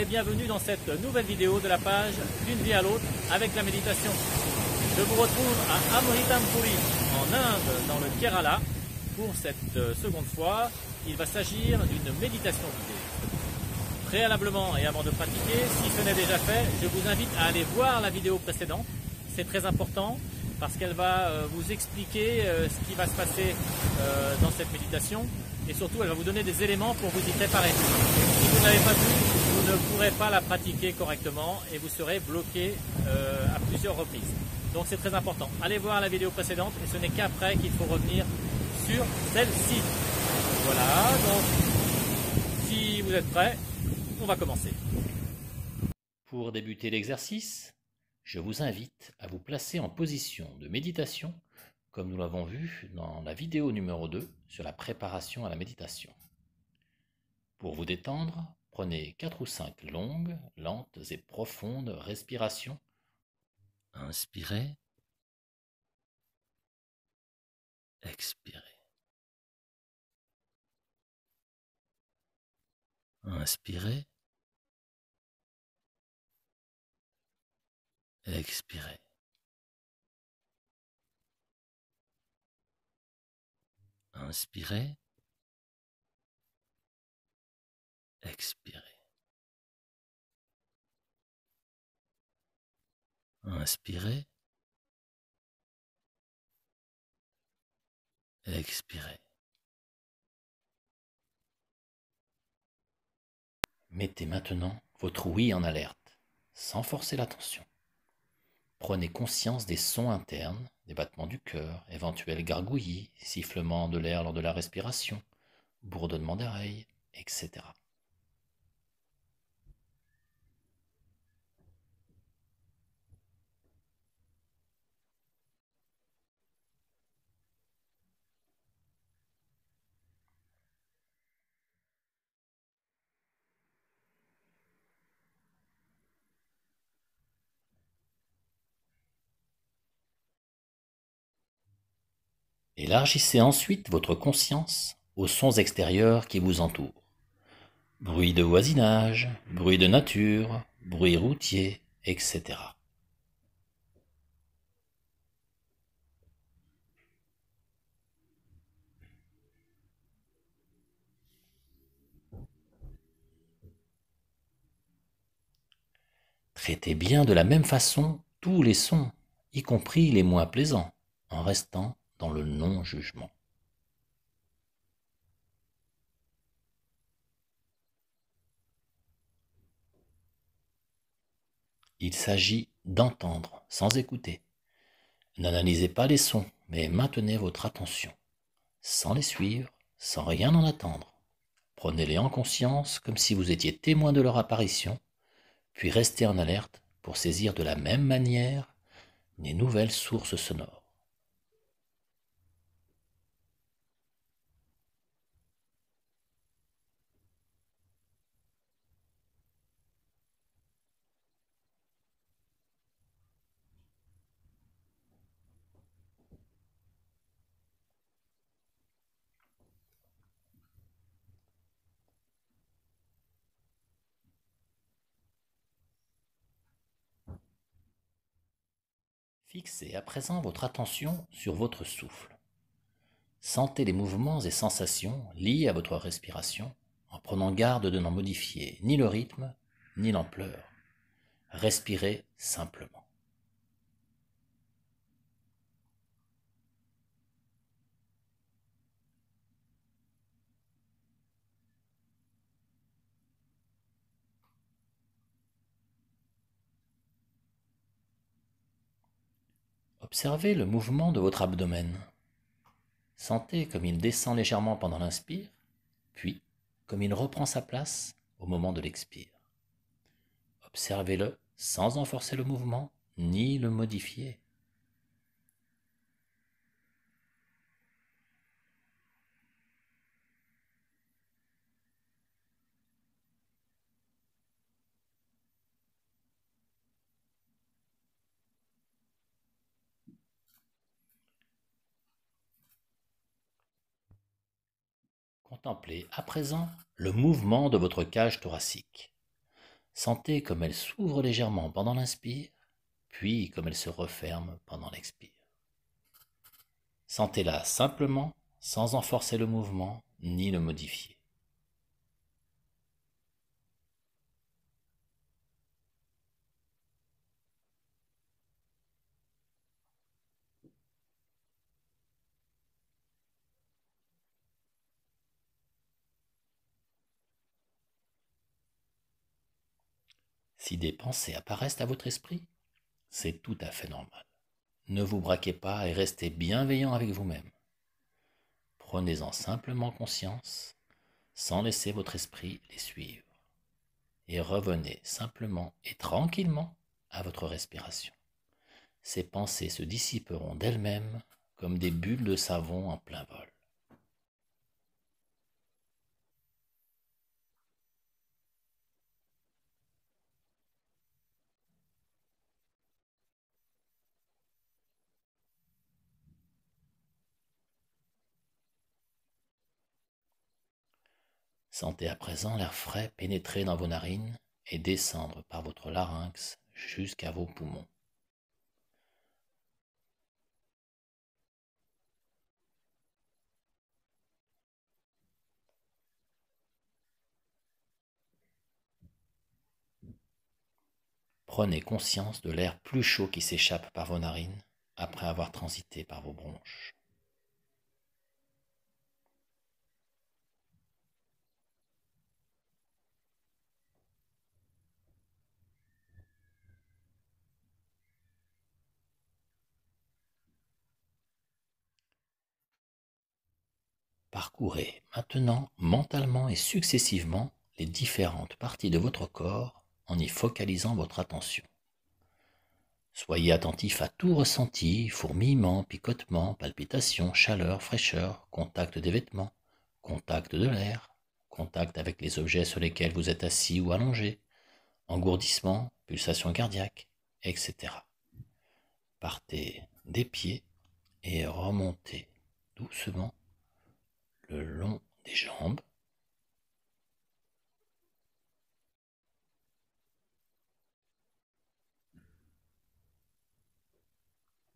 bienvenue dans cette nouvelle vidéo de la page D'une vie à l'autre avec la méditation. Je vous retrouve à Amritampuri en Inde, dans le Kerala. Pour cette seconde fois, il va s'agir d'une méditation guidée. Préalablement et avant de pratiquer, si ce n'est déjà fait, je vous invite à aller voir la vidéo précédente. C'est très important parce qu'elle va vous expliquer ce qui va se passer dans cette méditation et surtout elle va vous donner des éléments pour vous y préparer. Si vous ne l'avez pas vue, vous ne pourrez pas la pratiquer correctement et vous serez bloqué à plusieurs reprises. Donc c'est très important. Allez voir la vidéo précédente et ce n'est qu'après qu'il faut revenir sur celle-ci. Voilà, donc si vous êtes prêts, on va commencer. Pour débuter l'exercice, je vous invite à vous placer en position de méditation, comme nous l'avons vu dans la vidéo numéro 2 sur la préparation à la méditation. Pour vous détendre, prenez 4 ou 5 longues, lentes et profondes respirations. Inspirez, expirez. Inspirez, expirez. Inspirez, expirez. Inspirez, expirez. Mettez maintenant votre oui en alerte, sans forcer l'attention. Prenez conscience des sons internes, des battements du cœur, éventuels gargouillis, sifflements de l'air lors de la respiration, bourdonnement d'oreilles, etc. Élargissez ensuite votre conscience aux sons extérieurs qui vous entourent. Bruit de voisinage, bruit de nature, bruit routier, etc. Traitez bien de la même façon tous les sons, y compris les moins plaisants, en restant dans le non-jugement. Il s'agit d'entendre sans écouter. N'analysez pas les sons, mais maintenez votre attention, sans les suivre, sans rien en attendre. Prenez-les en conscience comme si vous étiez témoin de leur apparition, puis restez en alerte pour saisir de la même manière les nouvelles sources sonores. Fixez à présent votre attention sur votre souffle. Sentez les mouvements et sensations liés à votre respiration en prenant garde de n'en modifier ni le rythme ni l'ampleur. Respirez simplement. Observez le mouvement de votre abdomen. Sentez comme il descend légèrement pendant l'inspire, puis comme il reprend sa place au moment de l'expire. Observez-le sans en forcer le mouvement ni le modifier. Contemplez à présent le mouvement de votre cage thoracique. Sentez comme elle s'ouvre légèrement pendant l'inspire, puis comme elle se referme pendant l'expire. Sentez-la simplement, sans en forcer le mouvement, ni le modifier. Si des pensées apparaissent à votre esprit, c'est tout à fait normal. Ne vous braquez pas et restez bienveillant avec vous-même. Prenez-en simplement conscience, sans laisser votre esprit les suivre. Et revenez simplement et tranquillement à votre respiration. Ces pensées se dissiperont d'elles-mêmes comme des bulles de savon en plein vol. Sentez à présent l'air frais pénétrer dans vos narines et descendre par votre larynx jusqu'à vos poumons. Prenez conscience de l'air plus chaud qui s'échappe par vos narines après avoir transité par vos bronches. Parcourez maintenant mentalement et successivement les différentes parties de votre corps en y focalisant votre attention. Soyez attentif à tout ressenti, fourmillement, picotement, palpitations, chaleur, fraîcheur, contact des vêtements, contact de l'air, contact avec les objets sur lesquels vous êtes assis ou allongé, engourdissement, pulsation cardiaque, etc. Partez des pieds et remontez doucement le long des jambes,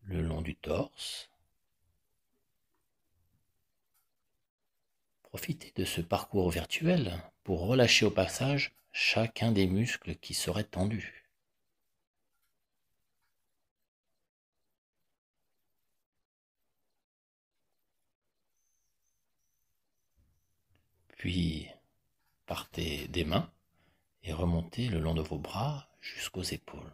le long du torse. Profitez de ce parcours virtuel pour relâcher au passage chacun des muscles qui seraient tendus. Puis partez des mains et remontez le long de vos bras jusqu'aux épaules.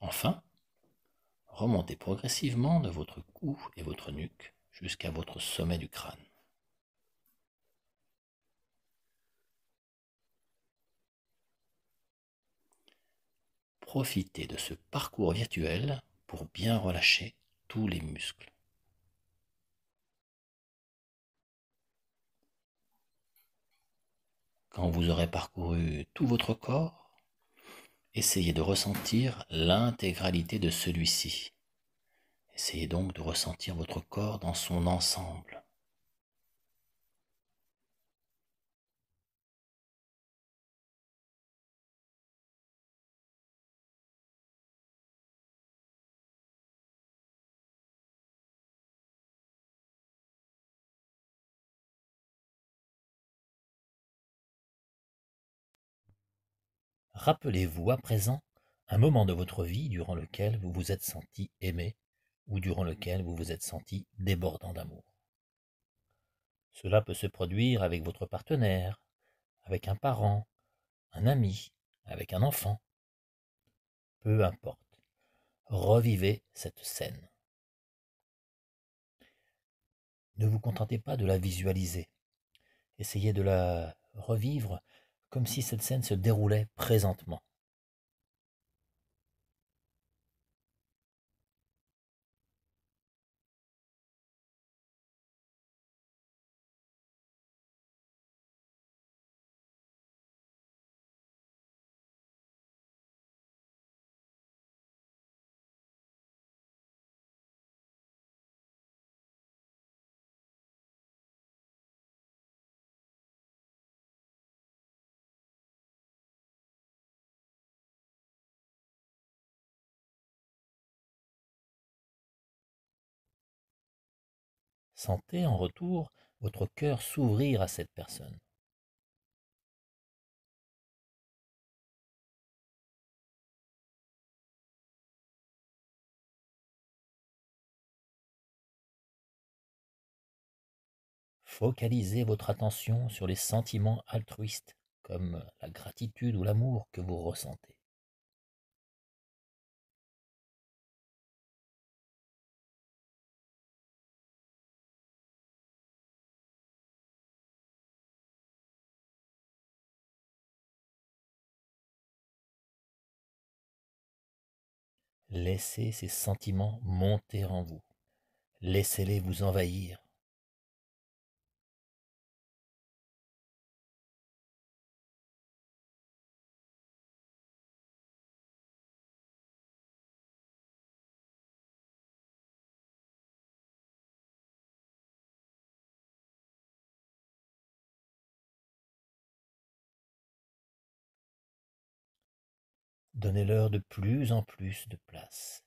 Enfin, remontez progressivement de votre cou et votre nuque jusqu'à votre sommet du crâne. Profitez de ce parcours virtuel pour bien relâcher tous les muscles. Quand vous aurez parcouru tout votre corps, essayez de ressentir l'intégralité de celui-ci. Essayez donc de ressentir votre corps dans son ensemble. Rappelez-vous à présent un moment de votre vie durant lequel vous vous êtes senti aimé ou durant lequel vous vous êtes senti débordant d'amour. Cela peut se produire avec votre partenaire, avec un parent, un ami, avec un enfant. Peu importe. Revivez cette scène. Ne vous contentez pas de la visualiser. Essayez de la revivre comme si cette scène se déroulait présentement. Sentez en retour votre cœur s'ouvrir à cette personne. Focalisez votre attention sur les sentiments altruistes, comme la gratitude ou l'amour que vous ressentez. Laissez ces sentiments monter en vous. Laissez-les vous envahir. Donnez-leur de plus en plus de place,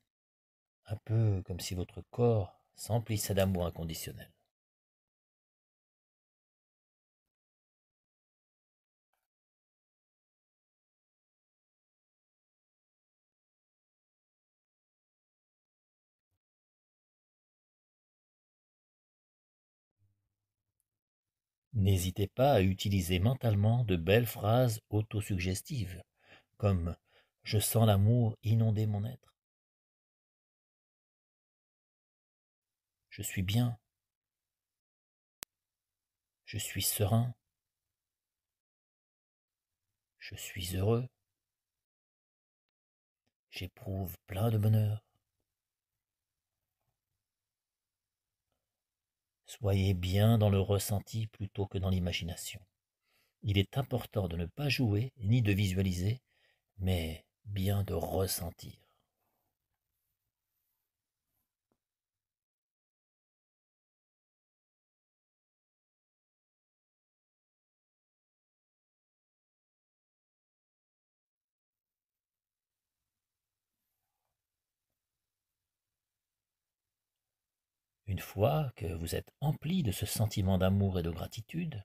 un peu comme si votre corps s'emplissait d'amour inconditionnel. N'hésitez pas à utiliser mentalement de belles phrases autosuggestives, comme «Je sens l'amour inonder mon être», «Je suis bien», «Je suis serein», «Je suis heureux», «J'éprouve plein de bonheur». Soyez bien dans le ressenti plutôt que dans l'imagination. Il est important de ne pas jouer ni de visualiser, mais bien de ressentir. Une fois que vous êtes empli de ce sentiment d'amour et de gratitude,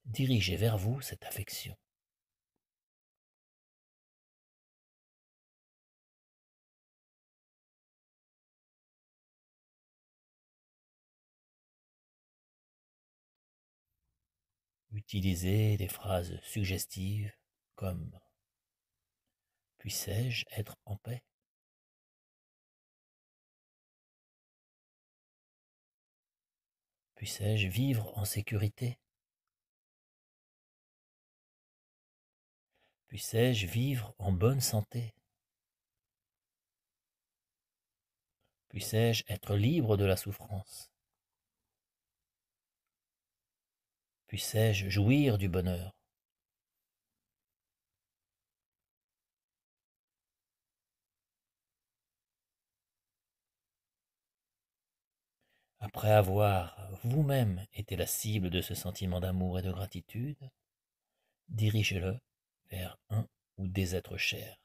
dirigez vers vous cette affection. Utilisez des phrases suggestives comme «Puissais-je être en paix?» «Puissais-je vivre en sécurité?» «Puissais-je vivre en bonne santé?» «Puissais-je être libre de la souffrance?» «Puissais-je jouir du bonheur?» Après avoir vous-même été la cible de ce sentiment d'amour et de gratitude, dirigez-le vers un ou des êtres chers.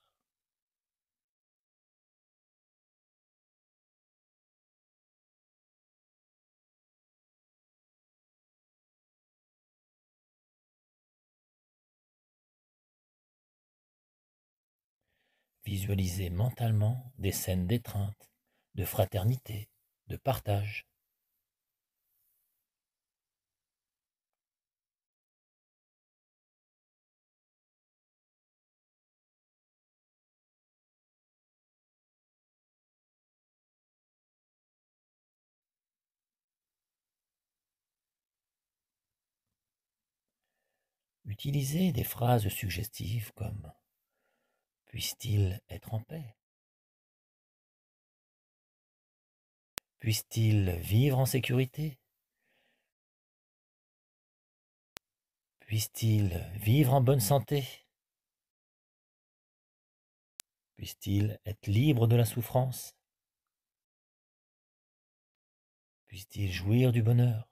Visualisez mentalement des scènes d'étreinte, de fraternité, de partage. Utilisez des phrases suggestives comme «Puisse-t-il être en paix?» «Puisse-t-il vivre en sécurité?» «Puisse-t-il vivre en bonne santé?» «Puisse-t-il être libre de la souffrance?» «Puisse-t-il jouir du bonheur?»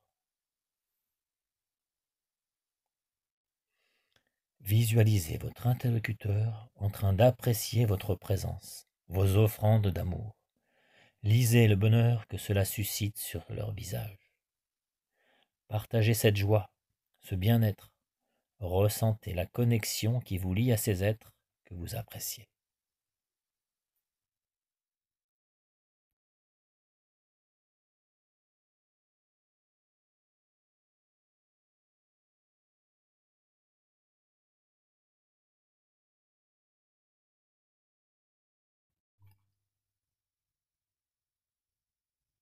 Visualisez votre interlocuteur en train d'apprécier votre présence, vos offrandes d'amour. Lisez le bonheur que cela suscite sur leur visage. Partagez cette joie, ce bien-être. Ressentez la connexion qui vous lie à ces êtres que vous appréciez.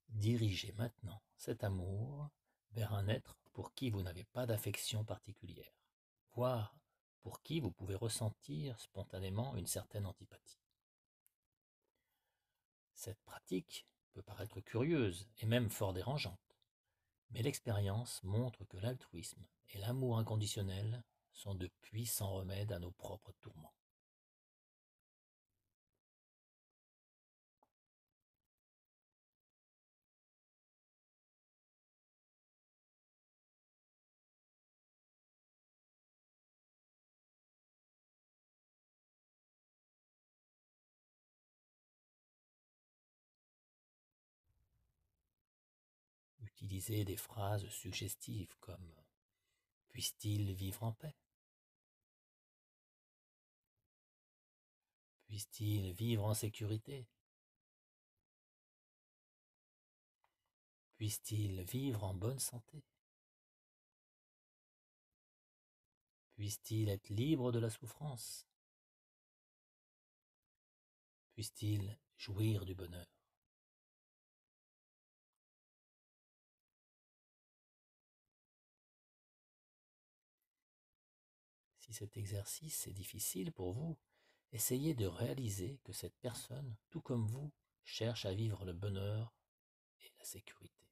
Dirigez maintenant cet amour vers un être pour qui vous n'avez pas d'affection particulière, voire pour qui vous pouvez ressentir spontanément une certaine antipathie. Cette pratique peut paraître curieuse et même fort dérangeante, mais l'expérience montre que l'altruisme et l'amour inconditionnel sont de puissants remèdes à nos propres tourments. Utilisez des phrases suggestives comme puisse-t-il vivre en paix? Puisse-t-il vivre en sécurité? Puisse-t-il vivre en bonne santé? Puisse-t-il être libre de la souffrance? Puisse-t-il jouir du bonheur? Si cet exercice est difficile pour vous, essayez de réaliser que cette personne, tout comme vous, cherche à vivre le bonheur et la sécurité.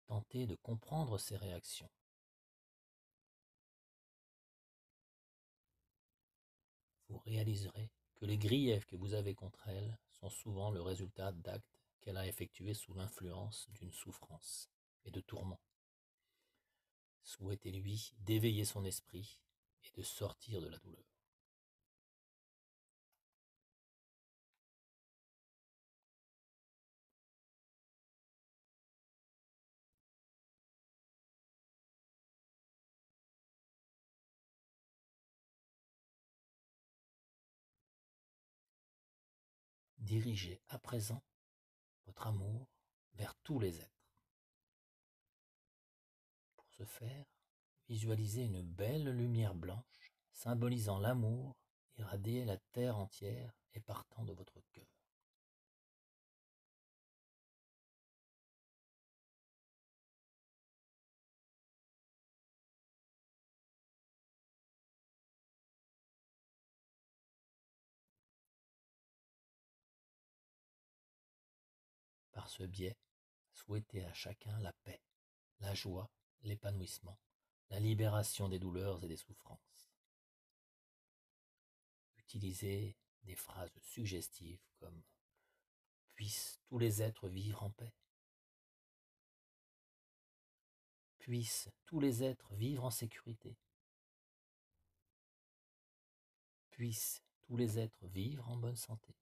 Tentez de comprendre ses réactions. Vous réaliserez que les griefs que vous avez contre elle sont souvent le résultat d'actes qu'elle a effectués sous l'influence d'une souffrance et de tourments. Souhaitez-lui d'éveiller son esprit et de sortir de la douleur. Dirigez à présent votre amour vers tous les êtres. Pour ce faire, visualisez une belle lumière blanche symbolisant l'amour irradier la terre entière et partant de votre cœur. Par ce biais, souhaitez à chacun la paix, la joie, l'épanouissement, la libération des douleurs et des souffrances. Utilisez des phrases suggestives comme puissent tous les êtres vivre en paix. Puissent tous les êtres vivre en sécurité. Puissent tous les êtres vivre en bonne santé.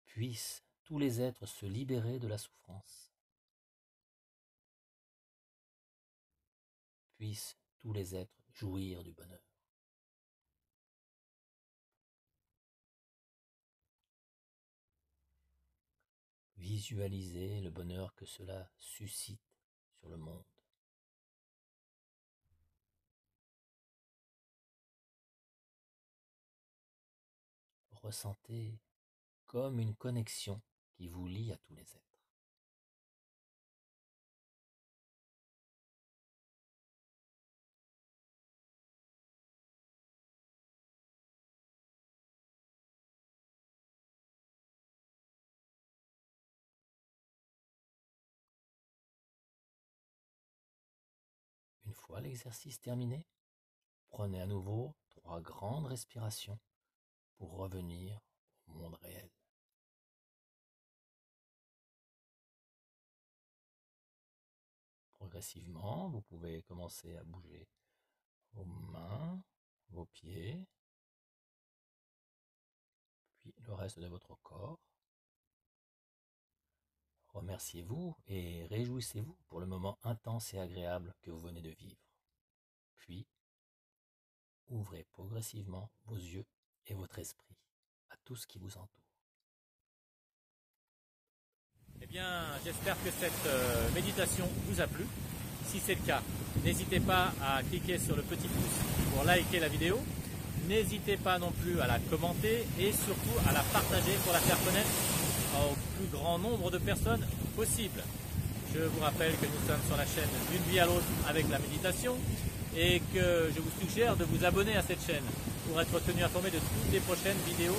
Puissent tous les êtres se libérer de la souffrance. Puissent tous les êtres jouir du bonheur. Visualisez le bonheur que cela suscite sur le monde. Ressentez comme une connexion qui vous lie à tous les êtres. Une fois l'exercice terminé, prenez à nouveau 3 grandes respirations pour revenir au monde réel. Progressivement, vous pouvez commencer à bouger vos mains, vos pieds, puis le reste de votre corps. Remerciez-vous et réjouissez-vous pour le moment intense et agréable que vous venez de vivre. Puis, ouvrez progressivement vos yeux et votre esprit à tout ce qui vous entoure. Eh bien, j'espère que cette méditation vous a plu. Si c'est le cas, n'hésitez pas à cliquer sur le petit pouce pour liker la vidéo. N'hésitez pas non plus à la commenter et surtout à la partager pour la faire connaître au plus grand nombre de personnes possible. Je vous rappelle que nous sommes sur la chaîne D'une vie à l'autre avec la méditation et que je vous suggère de vous abonner à cette chaîne pour être tenu informé de toutes les prochaines vidéos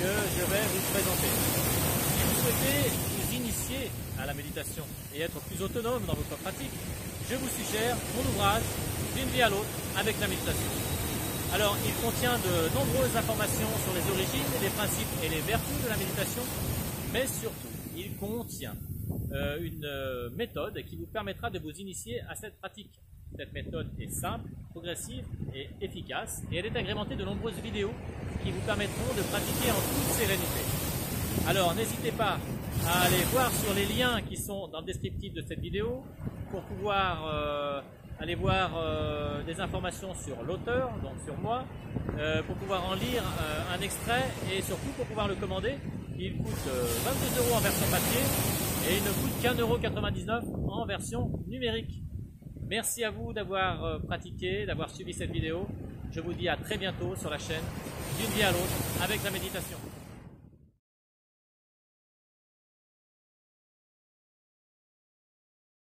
que je vais vous présenter. Si vous souhaitez vous initier à la méditation et être plus autonome dans votre pratique, je vous suggère mon ouvrage D'une vie à l'autre avec la méditation. Alors, il contient de nombreuses informations sur les origines, les principes et les vertus de la méditation, mais surtout, il contient une méthode qui vous permettra de vous initier à cette pratique. Cette méthode est simple, progressive et efficace, et elle est agrémentée de nombreuses vidéos qui vous permettront de pratiquer en toute sérénité. Alors, n'hésitez pas à aller voir sur les liens qui sont dans le descriptif de cette vidéo pour pouvoir aller voir des informations sur l'auteur, donc sur moi, pour pouvoir en lire un extrait et surtout pour pouvoir le commander. Il coûte 22 € en version papier et il ne coûte qu'1,99 € en version numérique. Merci à vous d'avoir pratiqué, d'avoir suivi cette vidéo. Je vous dis à très bientôt sur la chaîne D'une vie à l'autre avec la méditation.